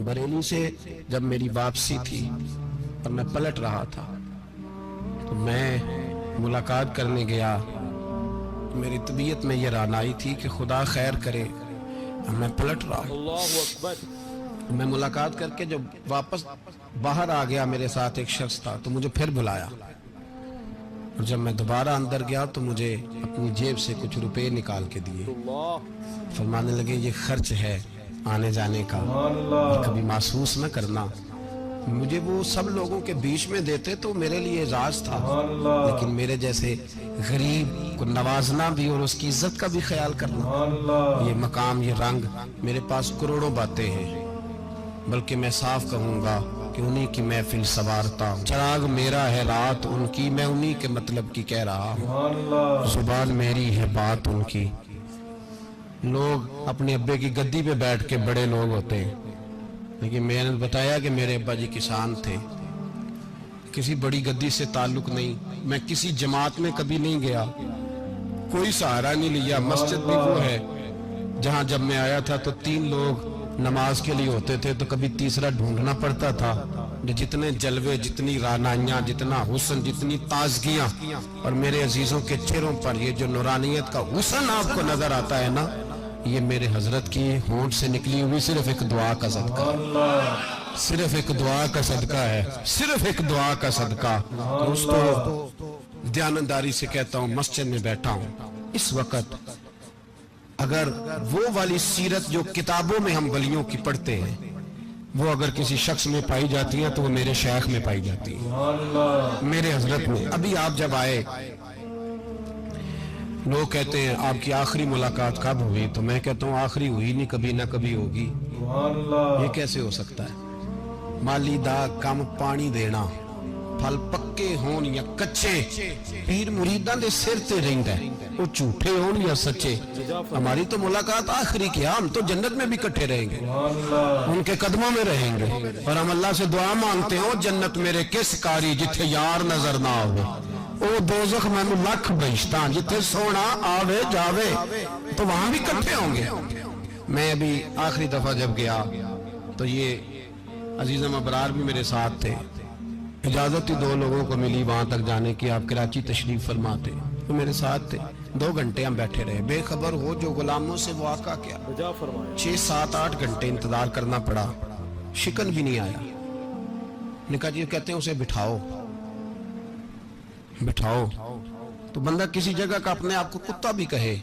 بریلی سے جب میری واپسی تھی اور میں پلٹ رہا تھا تو میں ملاقات کرنے گیا، میری طبیعت میں یہ رانائی تھی کہ خدا خیر کرے، میں پلٹ رہا ہوں۔ اللہ اکبر۔ میں ملاقات کر کے جب واپس باہر آ گیا، میرے ساتھ ایک شخص تھا تو مجھے پھر بلایا، اور جب میں دوبارہ اندر گیا تو مجھے اپنی جیب سے کچھ روپے نکال کے دیے، اللہ فرمانے لگے یہ خرچ ہے آنے جانے کا، اور کبھی محسوس نہ کرنا۔ مجھے وہ سب لوگوں کے بیچ میں دیتے تو میرے لیے اعزاز تھا، لیکن میرے جیسے غریب کو نوازنا بھی اور اس کی عزت کا بھی خیال کرنا، یہ مقام، یہ رنگ، میرے پاس کروڑوں باتیں ہیں، بلکہ میں صاف کہوں گا کہ انہی کی محفل سوارتا ہوں۔ چراغ میرا ہے رات ان کی، میں انہی کے مطلب کی کہہ رہا ہوں، زبان میری ہے بات ان کی۔ لوگ اپنے ابے کی گدی پہ بیٹھ کے بڑے لوگ ہوتے ہیں، لیکن میں نے بتایا کہ میرے ابا جی کسان تھے، کسی بڑی گدی سے تعلق نہیں، میں کسی جماعت میں کبھی نہیں گیا، کوئی سہارا نہیں لیا۔ مسجد بھی وہ ہے جہاں جب میں آیا تھا تو 3 لوگ نماز کے لیے ہوتے تھے تو کبھی تیسرا ڈھونڈنا پڑتا تھا۔ جتنے جلوے، جتنی رانائیاں، جتنا حسن، جتنی تازگیاں، اور میرے عزیزوں کے چہروں پر یہ جو نورانیت کا حسن آپ کو نظر آتا ہے نا، یہ میرے حضرت کی ہونٹ سے نکلی ہوئی صرف ایک دعا کا صدقہ ہے، صرف ایک دعا کا صدقہ ہے، صرف ایک دعا کا صدقہ۔ دوستو، دیانتداری سے کہتا ہوں، مسجد میں بیٹھا ہوں اس وقت، اگر وہ والی سیرت جو کتابوں میں ہم ولیوں کی پڑھتے ہیں وہ اگر کسی شخص میں پائی جاتی ہیں تو وہ میرے شیخ میں پائی جاتی ہیں، میرے حضرت میں۔ ابھی آپ جب آئے، لوگ کہتے ہیں آپ کی آخری ملاقات کب ہوئی، تو میں کہتا ہوں آخری ہوئی نہیں، کبھی نہ کبھی ہوگی۔ یہ کیسے ہو سکتا ہے؟ مالی دا کم پانی دینا، پھل پکے ہون یا کچے، پیر مریداں دے سر تے رہندا ہے، وہ جھوٹے ہون یا سچے۔ ہماری تو ملاقات آخری کی، ہم تو جنت میں بھی کٹھے رہیں گے، ان کے قدموں میں رہیں گے، اور ہم اللہ سے دعا مانگتے ہیں، جنت میرے کس کاری جتھے یار نظر نہ آوے، او دوزخ مینوں لکھ بہشتاں جتھے سونا آوے جاوے، تو وہاں بھی کٹھے ہوں گے۔ میں ابھی آخری دفعہ جب گیا تو یہ عزیزم ابرار بھی میرے ساتھ تھے، اجازت ہی 2 لوگوں کو ملی وہاں تک جانے کی، آپ کراچی تشریف فرماتے، وہ میرے ساتھ تھے۔ 2 گھنٹے ہم بیٹھے رہے، بے خبر ہو جو غلاموں سے واقعہ کیا، 6 7 8 گھنٹے انتظار کرنا پڑا، شکن بھی نہیں آیا۔ نکاح جی کہتے ہیں اسے بٹھاؤ بٹھاؤ، تو بندہ کسی جگہ کا اپنے آپ کو کتا بھی کہے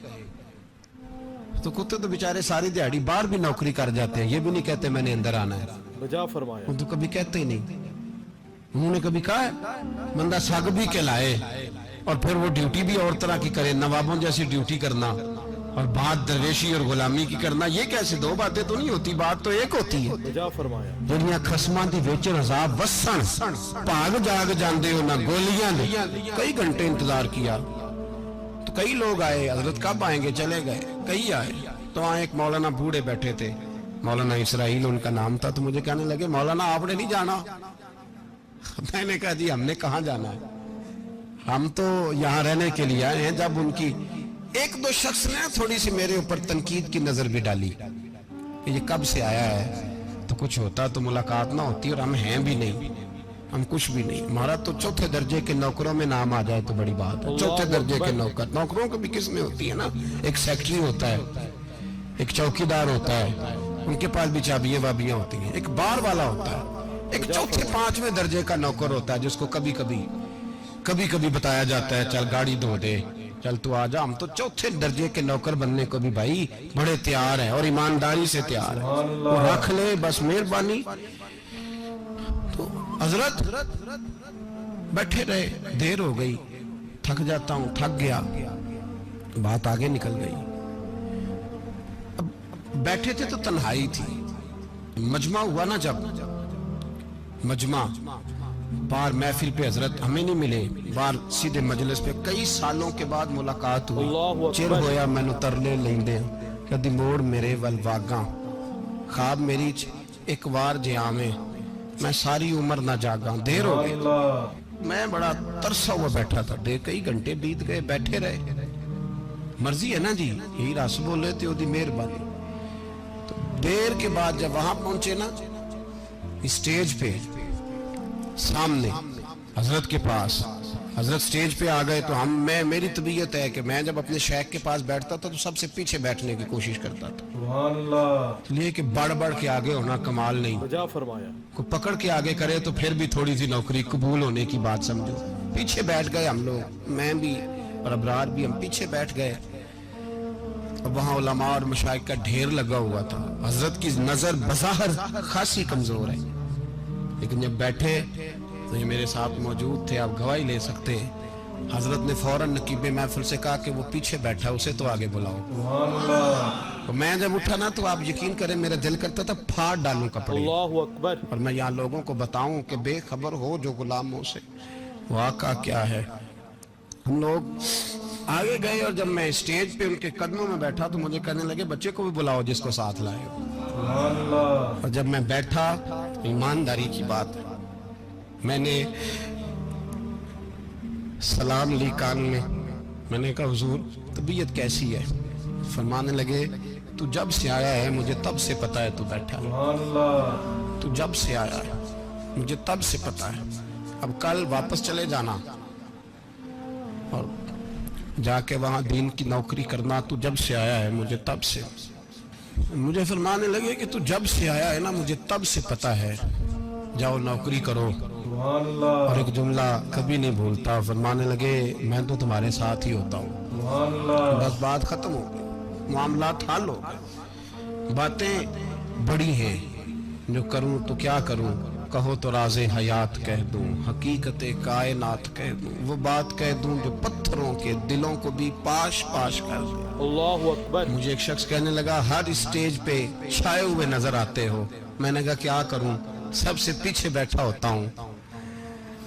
تو کتے تو بیچارے ساری دیہڑی باہر بھی نوکری کر جاتے ہیں، یہ بھی نہیں کہتے میں نے اندر آنا ہے، بجا فرمایا۔ وہ تو کبھی کہتے ہی نہیں۔ انہوں نے کبھی کہا ہے بندہ سگ بھی کہلائے اور پھر وہ ڈیوٹی بھی اور طرح کی کرے، نوابوں جیسی ڈیوٹی کرنا اور بات درویشی اور غلامی کی کرنا، یہ کیسے؟ 2 باتیں تو نہیں ہوتی، بات تو ایک ہوتی ہے۔ بجا فرمایا۔ دنیا خسماں دی وچ عذاب وسن، بھاگ جاگ جاندے ہو نہ گولیاں دے۔ کئی گھنٹے انتظار کیا تو کئی لوگ آئے، حضرت کب آئیں گے، چلے گئے، کئی آئے تو وہاں ایک مولانا بوڑھے بیٹھے تھے، مولانا اسرائیل ان کا نام تھا، تو مجھے کہنے لگے مولانا آپ نے نہیں جانا؟ میں نے کہا جی ہم نے کہاں جانا ہے، ہم تو یہاں رہنے کے لیے آئے ہیں۔ جب ان کی 1-2 شخص نے تھوڑی سی میرے اوپر تنقید کی نظر بھی ڈالی کہ یہ کب سے آیا ہے، تو کچھ ہوتا تو ملاقات نہ ہوتی، اور ہم ہیں بھی نہیں، ہم کچھ بھی نہیں، ہمارا تو 4تھے درجے کے نوکروں میں نام آ جائے تو بڑی بات ہے۔ 4تھے درجے کے نوکر، نوکروں کو بھی کس میں ہوتی ہے نا، ایک سیکٹری ہوتا ہے، ایک چوکیدار ہوتا ہے، ان کے پاس بھی چابیاں وابیاں ہوتی ہیں، ایک بار والا ہوتا ہے، ایک 4تھے 5ویں درجے کا نوکر ہوتا ہے جس کو کبھی کبھی بتایا جاتا ہے چل گاڑی دھو دے، چل تو آ جا۔ ہم تو 4تھے درجے کے نوکر بننے کو بھی بھائی بڑے تیار ہیں اور ایمانداری سے تیار ہیں، وہ رکھ لے بس مہربانی۔ تو حضرت بیٹھے رہے، دیر ہو گئی، تھک جاتا ہوں، تھک گیا، بات آگے نکل گئی۔ اب بیٹھے تھے تو تنہائی تھی، مجمع ہوا نا، جب مجمع بار محفل پہ حضرت ہمیں نہیں ملے، بار سیدھے مجلس پہ کئی سالوں کے بعد ملاقات ہوئی، چر ہویا میں نو ترلے لیندے کدی موڑ میرے ول واگاں، خواب میری ایک وار جے آویں میں ساری عمر نہ جاگاں۔ دیر ہو گئی، میں بڑا ترسا ہوا بیٹھا تھا، کئی گھنٹے بیت گئے، بیٹھے رہے، مرضی ہے نا جی، یہی رس بولے تے دی مہربانی۔ دیر کے بعد جب وہاں پہنچے نا اسٹیج پہ سامنے حضرت کے پاس، حضرت سٹیج پہ آ گئے تو میری طبیعت ہے کہ میں جب اپنے شیخ کے پاس بیٹھتا تھا تو سب سے پیچھے بیٹھنے کی کوشش کرتا تھا، سبحان اللہ، اس لیے کہ بڑھ بڑھ کے آگے ہونا کمال نہیں، بجا فرمایا، کوئی پکڑ کے آگے کرے تو پھر بھی تھوڑی سی نوکری قبول ہونے کی بات سمجھو۔ پیچھے بیٹھ گئے ہم لوگ، میں بھی اور ابرار بھی، ہم پیچھے بیٹھ گئے۔ اب وہاں علماء اور مشائخ کا ڈھیر لگا ہوا تھا، حضرت کی نظر بظاہر خاصی کمزور ہے، لیکن جب بیٹھے تو یہ میرے ساتھ موجود تھے، آپ گواہی لے سکتے ہیں، حضرت نے فوراً نقیب محفل سے کہا کہ وہ پیچھے بیٹھا اسے تو آگے بلاؤ۔ سبحان اللہ، تو میں جب اٹھا نا تو آپ یقین کریں میرا دل کرتا تھا پھاڑ ڈالوں کپڑے، اللہ اکبر، اور میں یہاں لوگوں کو بتاؤں کہ بے خبر ہو جو غلاموں سے واقعہ کیا ہے۔ ہم لوگ آگے گئے اور جب میں اسٹیج پہ ان کے قدموں میں بیٹھا تو مجھے کہنے لگے بچے کو بھی بلاؤ جس کو ساتھ لائے ہو۔ سبحان اللہ، اور جب میں بیٹھا، ایمانداری کی بات، میں نے سلام لی کان میں نے کہا حضور طبیعت کیسی ہے؟ فرمانے لگے تو جب سے آیا ہے مجھے تب سے پتا ہے تو بیٹھا ہے، سبحان اللہ، تو جب سے آیا ہے مجھے تب سے پتا ہے، اب کل واپس چلے جانا اور جا کے وہاں دین کی نوکری کرنا، تو جب سے آیا ہے مجھے تب سے۔ مجھے فرمانے لگے کہ تو جب سے آیا ہے نا مجھے تب سے پتا ہے، جاؤ نوکری کرو۔ سبحان اللہ، اور ایک جملہ کبھی نہیں بھولتا، فرمانے لگے میں تو تمہارے ساتھ ہی ہوتا ہوں، سبحان اللہ، بس بات ختم ہو گئی، معاملات حل ہو گئے۔ باتیں بڑی ہیں، جو کروں تو کیا کروں، کہو تو راز حیات کہہ دوں، حقیقت کائنات کہہ دوں، وہ بات کہہ دوں جو پتھروں کے دلوں کو بھی پاش پاش کر دوں۔ اللہ اکبر، مجھے ایک شخص کہنے لگا ہر اسٹیج پہ چھائے ہوئے نظر آتے ہو، میں نے کہا کیا کروں، سب سے پیچھے بیٹھا ہوتا ہوں،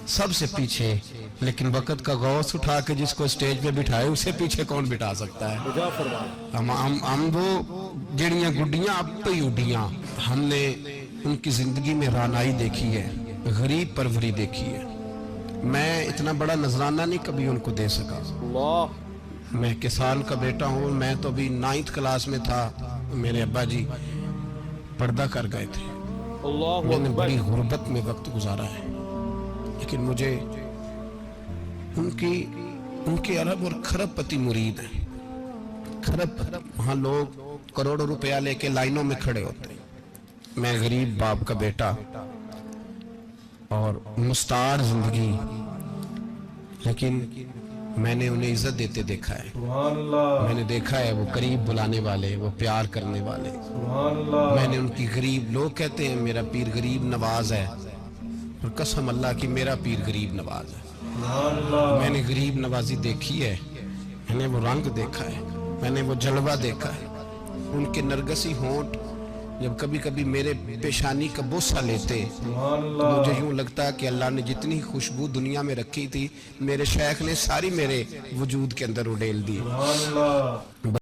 سب سے پیچھے، لیکن وقت کا غوث اٹھا کے جس کو اسٹیج پہ بٹھائے اسے پیچھے کون بٹھا سکتا ہے؟ بجا فرمایا، ہم وہ جڑیاں گڈیاں اب پہ ہی اڈیاں، ہم نے ان کی زندگی میں رانائی دیکھی ہے، غریب پروری دیکھی ہے۔ میں اتنا بڑا نذرانہ نہیں کبھی ان کو دے سکا، اللہ، میں کسان کا بیٹا ہوں، میں تو ابھی 9th کلاس میں تھا، میرے ابا جی پردہ کر گئے تھے، اللہ میں نے اکبر، بڑی غربت میں وقت گزارا ہے، لیکن مجھے ان کے ارب اور کھرب پتی مرید ہیں، کھرب، وہاں لوگ کروڑوں روپیہ لے کے لائنوں میں کھڑے ہوتے ہیں، میں غریب باپ کا بیٹا اور مستعار زندگی، لیکن میں نے انہیں عزت دیتے دیکھا ہے، سبحان اللہ، میں نے دیکھا ہے وہ قریب بلانے والے، وہ پیار کرنے والے، سبحان اللہ، میں نے ان کی غریب، لوگ کہتے ہیں میرا پیر غریب نواز ہے، اور قسم اللہ کی میرا پیر غریب نواز ہے، سبحان اللہ، میں نے غریب نوازی دیکھی ہے، میں نے وہ رنگ دیکھا ہے، میں نے وہ جلوہ دیکھا ہے، ان کے نرگسی ہونٹ جب کبھی کبھی میرے پیشانی کا بوسہ لیتے سبحان تو مجھے اللہ، یوں لگتا کہ اللہ نے جتنی خوشبو دنیا میں رکھی تھی میرے شیخ نے ساری میرے وجود کے اندر اڈیل دی۔ سبحان اللہ۔